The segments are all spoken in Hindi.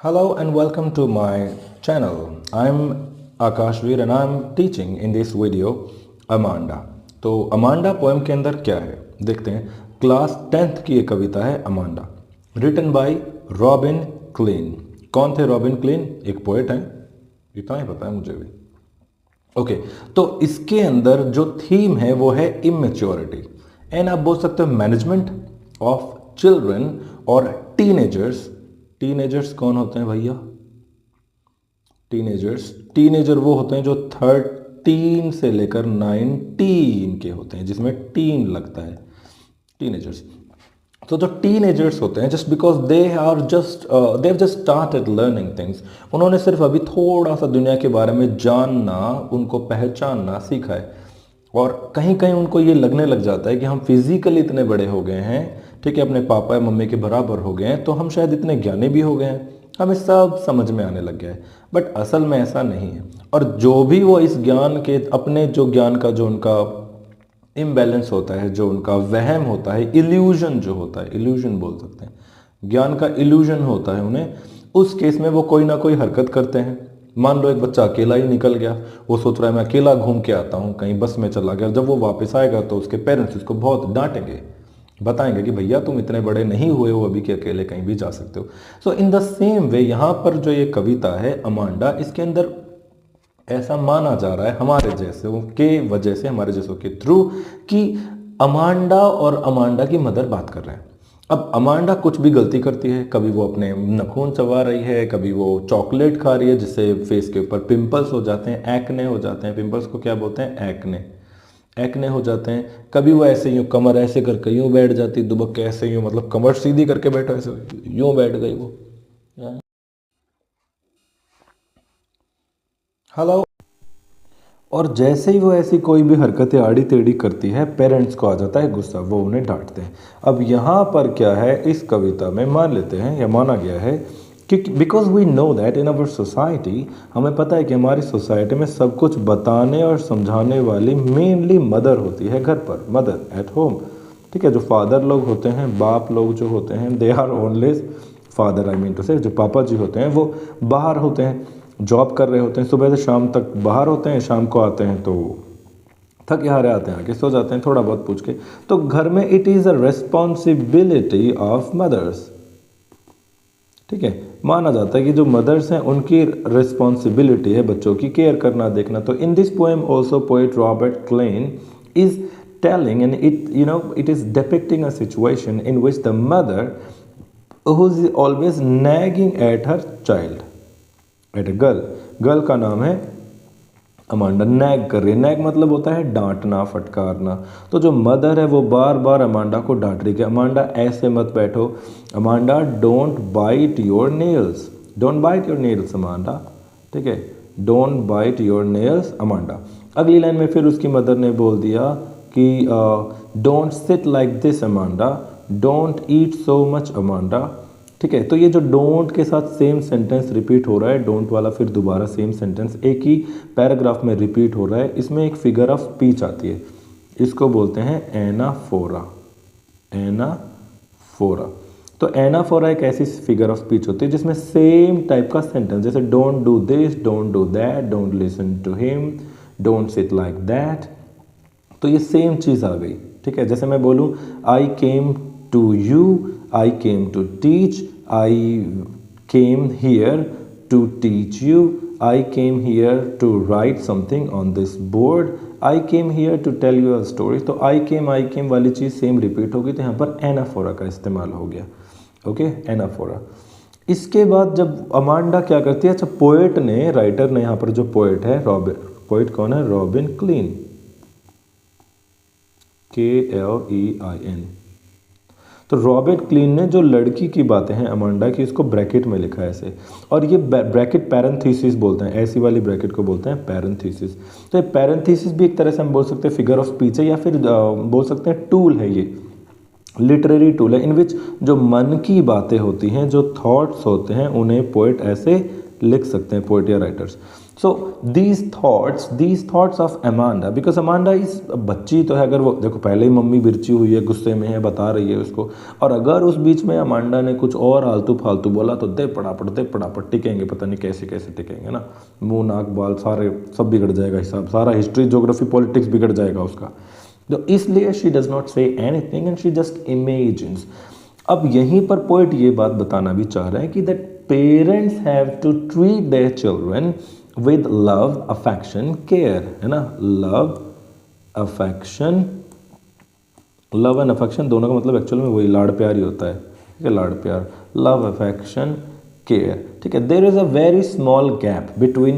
Hello and welcome to my channel. I'm Akash Veer and I'm teaching in this video Amanda. तो अमांडा पोएम के अंदर क्या है देखते हैं। क्लास 10th की एक कविता है Amanda, written by Robin Klein. कौन थे रॉबिन क्लीन? एक पोएट हैं, इतना ही पता है मुझे भी। ओके, तो इसके अंदर जो थीम है वो है इमेच्योरिटी एंड आप बोल सकते हो मैनेजमेंट ऑफ चिल्ड्रन और टीनेजर्स। टीनेजर्स कौन होते हैं भैया? टीनेजर वो होते हैं जो 13 से लेकर 19 के होते हैं, जिसमें टीन लगता है, टीनेजर्स। तो जो टीनेजर्स होते हैं, just because they have just started learning things, उन्होंने सिर्फ अभी थोड़ा सा दुनिया के बारे में जानना, उनको पहचानना सीखा है, और कहीं कहीं उनको ये लगने लग जाता है कि हम फिजिकली इतने बड़े हो गए हैं, ठीक है, अपने पापा या मम्मी के बराबर हो गए हैं, तो हम शायद इतने ज्ञानी भी हो गए हैं, हमें सब समझ में आने लग गया है। बट असल में ऐसा नहीं है। और जो भी वो इस ज्ञान के अपने जो ज्ञान का जो उनका इम्बैलेंस होता है, जो उनका वहम होता है, इल्यूजन जो होता है, इल्यूजन बोल सकते हैं, ज्ञान का इल्यूजन होता है उन्हें, उस केस में वो कोई ना कोई हरकत करते हैं। मान लो एक बच्चा अकेला ही निकल गया, वो सोच रहा है मैं अकेला घूम के आता हूँ, कहीं बस में चला गया, जब वो वापस आएगा तो उसके पेरेंट्स उसको बहुत डांटेंगे, बताएंगे कि भैया तुम इतने बड़े नहीं हुए हो अभी कि अकेले कहीं भी जा सकते हो। सो इन द सेम वे यहाँ पर जो ये कविता है अमांडा, इसके अंदर ऐसा माना जा रहा है हमारे जैसों के वजह से, हमारे जैसों के थ्रू, कि अमांडा और अमांडा की मदर बात कर रहे हैं। अब अमांडा कुछ भी गलती करती है, कभी वो अपने नखून चबा रही है, कभी वो चॉकलेट खा रही है जिससे फेस के ऊपर पिंपल्स हो जाते हैं, एक्ने हो जाते हैं। पिंपल्स को क्या बोलते हैं? एक्ने हो जाते हैं। कभी वो ऐसे यूँ कमर ऐसे करके यूँ बैठ जाती, दुबक के ऐसे यूँ, मतलब कमर सीधी करके बैठो, ऐसे यूँ बैठ गई वो। हेलो। और जैसे ही वो ऐसी कोई भी हरकतें आड़ी टेढ़ी करती है, पेरेंट्स को आ जाता है गुस्सा, वो उन्हें डांटते हैं। अब यहाँ पर क्या है, इस कविता में मान लेते हैं या माना गया है कि because we know that in our society, हमें पता है कि हमारी सोसाइटी में सब कुछ बताने और समझाने वाली मेनली मदर होती है घर पर, मदर एट होम, ठीक है। जो फादर लोग होते हैं, बाप लोग जो होते हैं, they are only father, I mean to say, जो पापा जी होते हैं वो बाहर होते हैं, जॉब कर रहे होते हैं, सुबह से शाम तक बाहर होते हैं, शाम को आते हैं तो थके हारे आते हैं, आके सो जाते हैं थोड़ा बहुत पूछ के। तो घर में it is a responsibility of mothers, ठीक है। माना जाता है कि जो मदर्स हैं उनकी रिस्पॉन्सिबिलिटी है बच्चों की केयर करना, देखना। तो in this poem also poet Robert Klein is telling and it is depicting a situation in which the mother who is always nagging at her child, at a girl का नाम है अमांडा, नैग कर रही है। नैग मतलब होता है डांटना, फटकारना। तो जो मदर है वो बार बार अमांडा को डांट रही है, अमांडा ऐसे मत बैठो, Amanda don't bite your nails, don't bite your nails Amanda, ठीक है, don't bite your nails Amanda. अगली लाइन में फिर उसकी मदर ने बोल दिया कि don't sit like this Amanda, don't eat so much Amanda, ठीक है। तो ये जो डोंट के साथ सेम सेंटेंस रिपीट हो रहा है, डोंट वाला फिर दोबारा सेम सेंटेंस एक ही पैराग्राफ में रिपीट हो रहा है, इसमें एक फिगर ऑफ स्पीच आती है, इसको बोलते हैं एनाफोरा, एनाफोरा। तो एनाफोरा एक ऐसी फिगर ऑफ स्पीच होती है जिसमें सेम टाइप का सेंटेंस, जैसे don't do this, don't do that, don't listen to him, don't sit like that, तो ये सेम चीज़ आ गई, ठीक है। जैसे मैं बोलूँ I came to you, I came to teach, I came here to teach you, I came here to write something on this board, I came here to tell you a story। तो I came वाली चीज़ सेम रिपीट होगी, तो यहाँ पर एनाफोरा का इस्तेमाल हो गया, ओके, एनाफोरा। इसके बाद जब अमांडा क्या करती है, अच्छा पोएट ने, राइटर ने, यहाँ पर जो पोएट है, पोएट कौन है? Robin clean, KLEIN। तो रॉबर्ट क्लीन ने जो लड़की की बातें हैं अमांडा की, इसको ब्रैकेट में लिखा है ऐसे, और ये ब्रैकेट पैरेंथेसिस बोलते हैं, ऐसी वाली ब्रैकेट को बोलते हैं पैरेंथेसिस। तो ये पैरेंथेसिस भी एक तरह से हम बोल सकते हैं फिगर ऑफ स्पीच है, या फिर बोल सकते हैं टूल है, ये लिटरेरी टूल है, इन विच जो मन की बातें होती हैं, जो थॉट्स होते हैं, उन्हें पोएट ऐसे लिख सकते हैं, पोएट या writers. So these thoughts of Amanda, because Amanda इस बच्ची तो है, अगर वो देखो पहले ही मम्मी बिरची हुई है, गुस्से में है, बता रही है उसको, और अगर उस बीच में अमांडा ने कुछ और आलतू फालतू बोला तो दे पड़ापड़ टिकेंगे, पता नहीं कैसे कैसे टिकेंगे ना, मुंह नाक बाल सारे सब बिगड़ जाएगा, हिसाब सारा हिस्ट्री ज्योग्राफी पॉलिटिक्स बिगड़ जाएगा उसका। तो इसलिए she does not say anything and she just imagines. अब यहीं पर पोइट ये बात बताना भी चाह रहे हैं कि that parents have to treat their children with love affection care, है ना, लव एंड अफेक्शन दोनों का मतलब एक्चुअल में वही लाड़ प्यार ही होता है, ठीक है, लाड़ प्यार, लव अफेक्शन केयर, ठीक है। There is a very small gap between,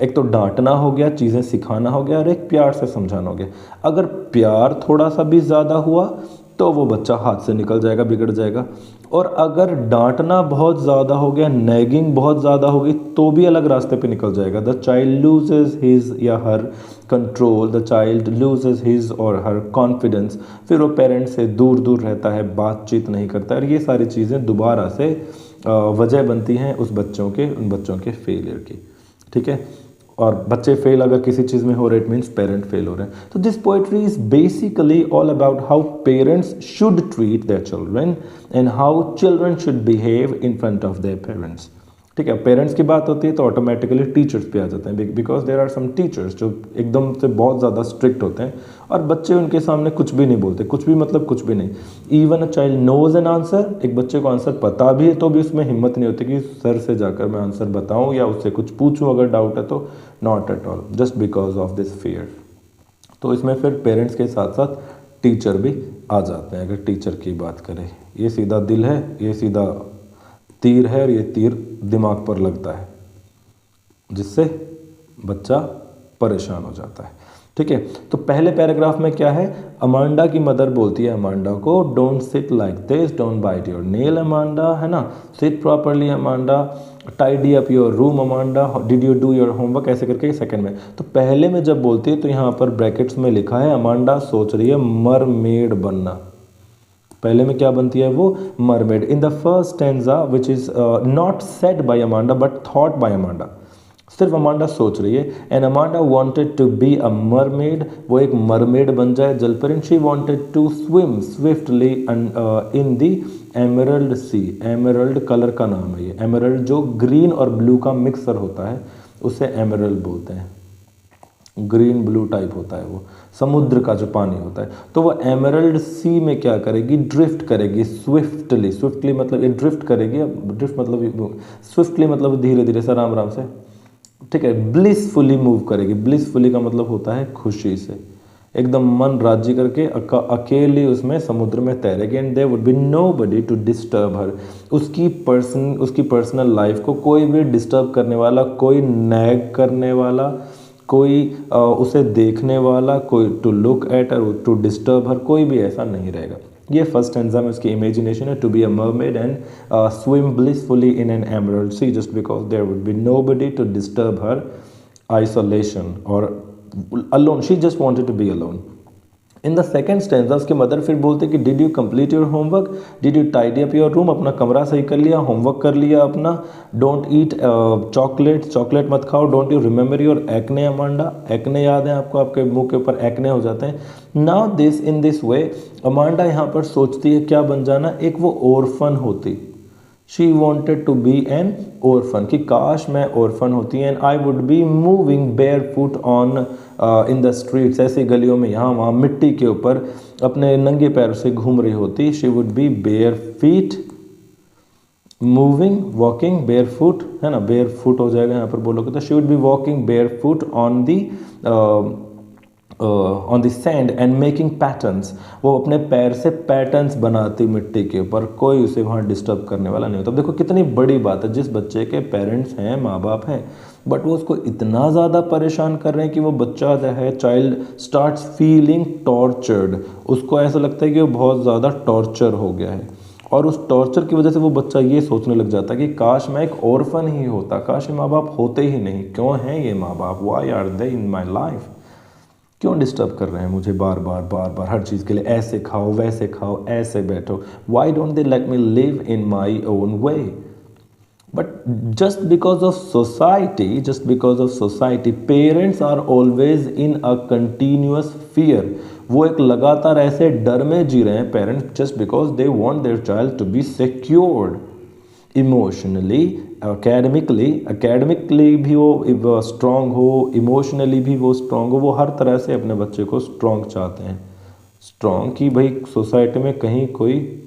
एक तो डांटना हो गया, चीज़ें सिखाना हो गया, और एक प्यार से समझाना हो गया। अगर प्यार थोड़ा सा भी ज़्यादा हुआ तो वो बच्चा हाथ से निकल जाएगा, बिगड़ जाएगा, और अगर डांटना बहुत ज़्यादा हो गया, नैगिंग बहुत ज़्यादा हो गई, तो भी अलग रास्ते पे निकल जाएगा। द चाइल्ड लूजेज हिज या her control, the child loses his और हर कॉन्फिडेंस, फिर वो पेरेंट्स से दूर दूर रहता है, बातचीत नहीं करता है, और ये सारी चीज़ें दोबारा से वजह बनती हैं उन बच्चों के फेलियर की, ठीक है। और बच्चे फेल अगर किसी चीज़ में हो रहे, इट मीन्स पेरेंट फेल हो रहे हैं। तो this poetry is basically all about how parents should treat their children and how children should behave in front of their parents, ठीक है। पेरेंट्स की बात होती है तो ऑटोमेटिकली टीचर्स पे आ जाते हैं, because there are some teachers जो एकदम से बहुत ज़्यादा स्ट्रिक्ट होते हैं, और बच्चे उनके सामने कुछ भी नहीं बोलते, कुछ भी मतलब कुछ भी नहीं। Even a child knows an answer, एक बच्चे को आंसर पता भी है तो भी उसमें हिम्मत नहीं होती कि सर से जाकर मैं आंसर बताऊं या उससे कुछ पूछूं अगर डाउट है तो, not at all, just because of this fear. तो इसमें फिर पेरेंट्स के साथ साथ टीचर भी आ जाते हैं। अगर टीचर की बात करें, ये सीधा दिल है, ये सीधा तीर है, और ये तीर दिमाग पर लगता है, जिससे बच्चा परेशान हो जाता है, ठीक है। तो पहले पैराग्राफ में क्या है, अमांडा की मदर बोलती है अमांडा को, don't sit like this, don't bite your nail Amanda, है ना, sit properly Amanda, tidy up your room Amanda, did you do your homework, ऐसे करके सेकंड में। तो पहले में जब बोलती है तो यहाँ पर ब्रैकेट्स में लिखा है अमांडा सोच रही है मरमेड बनना। पहले में क्या बनती है वो, mermaid. In the first stanza which is not said by Amanda but thought by Amanda, सिर्फ अमांडा सोच रही है। And Amanda wanted to be a mermaid, वो एक मरमेड बन जाए जल पर। And she wanted to swim swiftly in the emerald sea, emerald colour का नाम है ये, एमरल्ड जो ग्रीन और ब्लू का मिक्सर होता है उसे एमरल्ड बोलते हैं, ग्रीन ब्लू टाइप होता है वो, समुद्र का जो पानी होता है। तो वो एमरल्ड सी में क्या करेगी, ड्रिफ्ट करेगी स्विफ्टली, स्विफ्टली मतलब ये ड्रिफ्ट करेगी, ड्रिफ्ट मतलब स्विफ्टली मतलब धीरे धीरे से, आराम आराम से, ठीक है। ब्लिसफुली मूव करेगी, ब्लिसफुली का मतलब होता है खुशी से, एकदम मन राजी करके अकेली उसमें समुद्र में तैरेगी। And there would be nobody to disturb her, उसकी पर्सनल लाइफ को कोई भी डिस्टर्ब करने वाला, कोई नैग करने वाला, कोई उसे देखने वाला, कोई टू लुक एट और टू डिस्टर्ब हर, कोई भी ऐसा नहीं रहेगा। ये फर्स्ट स्टैंजा में उसकी इमेजिनेशन है, to be a mermaid and swim blissfully in an emerald sea just because there would be nobody to disturb her isolation और alone, she just wanted to be alone. In the second stanza उसके मदर फिर बोलते कि did you complete your homework, did you tidy up your room, अपना कमरा सही कर लिया, होमवर्क कर लिया अपना, don't eat चॉकलेट मत खाओ, don't you remember your acne Amanda, acne याद है आपको, आपके मुंह के ऊपर एक्ने हो जाते हैं। Now this in this way Amanda यहाँ पर सोचती है क्या बन जाना, एक वो orphan होती, She wanted to be an orphan, कि काश मैं orphan होती, and I would be moving barefoot on in the streets, ऐसी गलियों में यहाँ वहाँ मिट्टी के ऊपर अपने नंगे पैर से घूम रही होती। She would be bare feet moving, walking barefoot, है ना, barefoot हो जाएगा यहाँ पर बोलोगे तो, she would be walking barefoot on the sand and making patterns, वो अपने पैर से पैटर्न्स बनाती मिट्टी के ऊपर, कोई उसे वहाँ डिस्टर्ब करने वाला नहीं होता। देखो कितनी बड़ी बात है, जिस बच्चे के पेरेंट्स हैं, माँ बाप हैं, बट वो उसको इतना ज़्यादा परेशान कर रहे हैं कि वो बच्चा जो है, चाइल्ड स्टार्ट्स फीलिंग टॉर्चर्ड, उसको ऐसा लगता है कि वो बहुत ज़्यादा टॉर्चर हो गया है, और उस टॉर्चर की वजह से वो बच्चा ये सोचने लग जाता है कि काश मैं एक ऑर्फन ही होता, काश ये माँ बाप होते ही नहीं, क्यों हैं ये माँ बाप, why are they in my life, क्यों डिस्टर्ब कर रहे हैं मुझे बार बार हर चीज़ के लिए, ऐसे खाओ वैसे खाओ ऐसे बैठो, why don't they let me live in my own way. But just because of society, parents are always in a continuous fear. वो एक लगातार ऐसे डर में जी रहे हैं parents, just because they want their child to be secured emotionally, academically भी वो स्ट्रांग हो, इमोशनली भी वो स्ट्रांग हो। वो हर तरह से अपने बच्चे को स्ट्रांग चाहते हैं, स्ट्रांग कि भाई सोसाइटी में कहीं कोई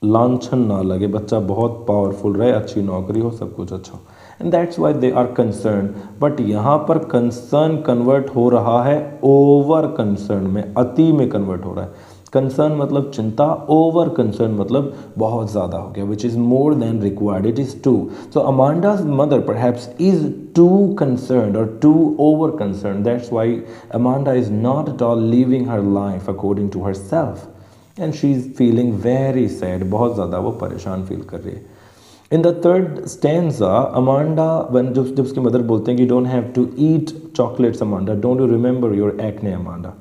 लांछन ना लगे, बच्चा बहुत पावरफुल रहे, अच्छी नौकरी हो, सब कुछ अच्छा हो। And that's why they are concern. But यहाँ पर कंसर्न कन्वर्ट हो रहा है ओवर कंसर्न में, अति में कन्वर्ट हो रहा है। कंसर्न मतलब चिंता, ओवर कंसर्न मतलब बहुत ज़्यादा हो गया, which is more than required, it is too. So Amanda's mother perhaps is too concerned or too over concerned. That's why Amanda is not at all living her life according to herself. And she is feeling very sad, बहुत ज़्यादा वो परेशान फील कर रही है। In the third stanza Amanda, one जब उसकी मदर बोलते हैं कि don't have to eat chocolates Amanda, don't you remember your acne Amanda,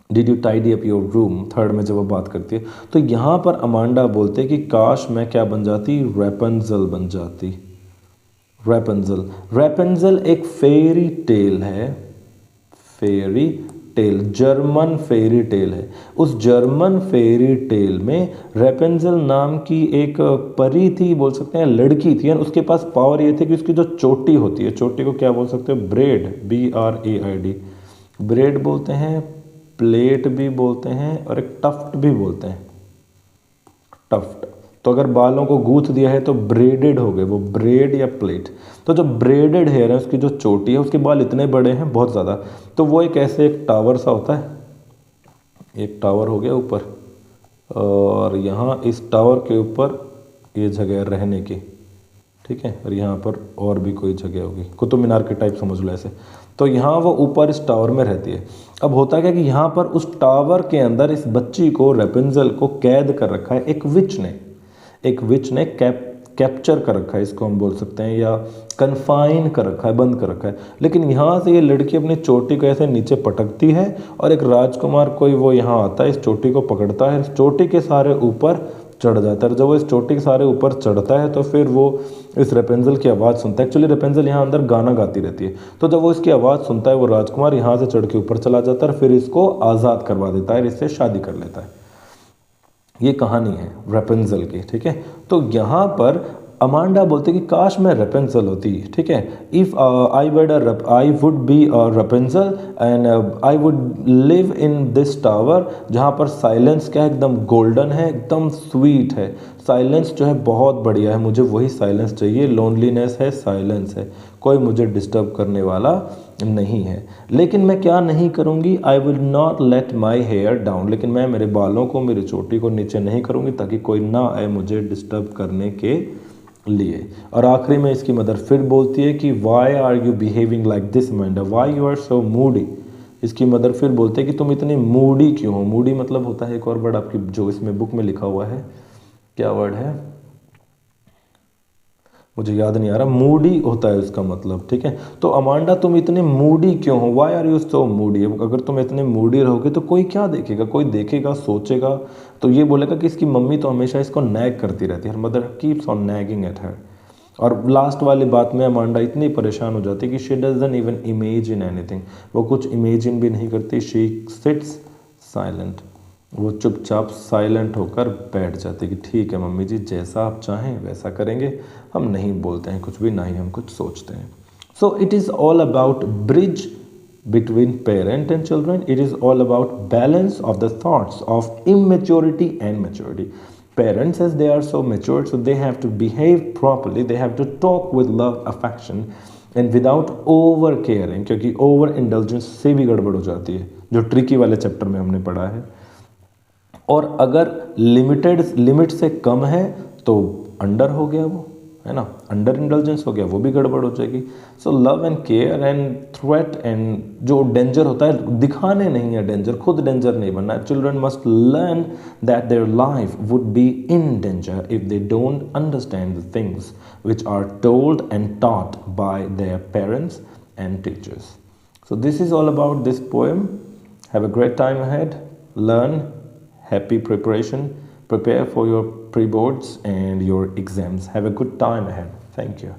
did you tidy up your room. Third में जब वो बात करती है तो यहाँ पर अमांडा बोलते हैं कि काश मैं क्या बन जाती, रेपंजल बन जाती। रेपंजल, रेपंजल एक फेरी टेल है, fairy tale, German fairy tale है। उस जर्मन फेरी टेल में रेपेंजल नाम की एक परी थी, बोल सकते हैं लड़की थी, उसके पास पावर ये थी कि उसकी जो चोटी होती है, चोटी को क्या बोल सकते हो, ब्रेड, BRAID, ब्रेड बोलते हैं, प्लेट भी बोलते हैं और एक टफ्ट भी बोलते हैं, टफ्ट। तो अगर बालों को गूंथ दिया है तो ब्रेडेड हो गए वो, ब्रेड या प्लेट। तो जो ब्रेडेड हेयर है, उसकी जो चोटी है, उसके बाल इतने बड़े हैं बहुत ज़्यादा, तो वो एक ऐसे एक टावर सा होता है, एक टावर हो गया ऊपर, और यहाँ इस टावर के ऊपर ये जगह रहने की, ठीक है, और यहाँ पर और भी कोई जगह होगी, कुतुब मीनार के टाइप समझ लो ऐसे। तो यहाँ वो ऊपर इस टावर में रहती है। अब होता क्या कि यहाँ पर उस टावर के अंदर इस बच्ची को, रेपेंजल को कैद कर रखा है एक विच ने, एक विच ने कैप्चर कर रखा है, इसको हम बोल सकते हैं, या कन्फाइन कर रखा है, बंद कर रखा है। लेकिन यहाँ से ये लड़की अपनी चोटी को ऐसे नीचे पटकती है और एक राजकुमार कोई वो यहाँ आता है, इस चोटी को पकड़ता है, इस चोटी के सारे ऊपर चढ़ जाता है। जब वो इस चोटी के सारे ऊपर चढ़ता है तो फिर वो इस रेपेंजल की आवाज़ सुनता है। एक्चुअली रेपेंजल यहाँ अंदर गाना गाती रहती है, तो जब वो इसकी आवाज़ सुनता है वो राजकुमार यहाँ से चढ़ के ऊपर चला जाता है, फिर इसको आज़ाद करवा देता है, इससे शादी कर लेता है। ये कहानी है रेपेंजल की, ठीक है। तो यहाँ पर अमांडा बोलते कि काश मैं रेपेंजल होती, ठीक है, if I would be Rapunzel and I would live in this tower, जहाँ पर साइलेंस क्या है, एकदम गोल्डन है, एकदम स्वीट है। साइलेंस जो है बहुत बढ़िया है, मुझे वही साइलेंस चाहिए, लोनलीनेस है, साइलेंस है, कोई मुझे डिस्टर्ब करने वाला नहीं है। लेकिन मैं क्या नहीं करूँगी, I will not let my hair down, लेकिन मैं मेरे बालों को, मेरी चोटी को नीचे नहीं करूँगी ताकि कोई ना आए मुझे डिस्टर्ब करने के लिए। और आखिरी में इसकी मदर फिर बोलती है कि why are you behaving like this Amanda, why you are so moody. इसकी मदर फिर बोलते है कि तुम इतनी मूडी क्यों हो। मूडी मतलब होता है एक और वर्ड आपकी जो इसमें बुक में लिखा हुआ है, क्या वर्ड है मुझे याद नहीं आ रहा, मूडी होता है उसका मतलब, ठीक है। तो अमांडा तुम इतने मूडी क्यों हो, why are you so moody. अगर तुम इतने मूडी रहोगे तो कोई क्या देखेगा, कोई देखेगा, सोचेगा, तो ये बोलेगा कि इसकी मम्मी तो हमेशा इसको नैग करती रहती है, mother keeps on nagging at हर। और लास्ट वाली बात में अमांडा इतनी परेशान हो जाती है कि she doesn't even imagine anything, वो कुछ इमेजिन भी नहीं करती, शी सिट्स साइलेंट, वो चुपचाप साइलेंट होकर बैठ जाती कि ठीक है मम्मी जी, जैसा आप चाहें वैसा करेंगे, हम नहीं बोलते हैं कुछ भी, ना ही हम कुछ सोचते हैं। So it is all about bridge between parent and children. It is all about balance of the thoughts of immaturity and maturity. Parents, as they are so mature, so they have to behave properly, they have to talk with love, affection and without over caring, क्योंकि over indulgence से भी गड़बड़ हो जाती है, जो ट्रिकी वाले चैप्टर में हमने पढ़ा है। और अगर लिमिट से कम है तो अंडर हो गया वो, है ना, अंडर इंडल्जेंस हो गया, वो भी गड़बड़ हो जाएगी। So love and care and threat and जो डेंजर होता है, दिखाने नहीं है डेंजर, खुद डेंजर नहीं बनना। Children must learn that their life would be in danger if they don't understand the things which are told and taught by their parents and teachers. So this is all about this poem. Have a great time ahead, learn, happy preparation, Prepare for your pre-boards and your exams. Have a good time ahead. Thank you.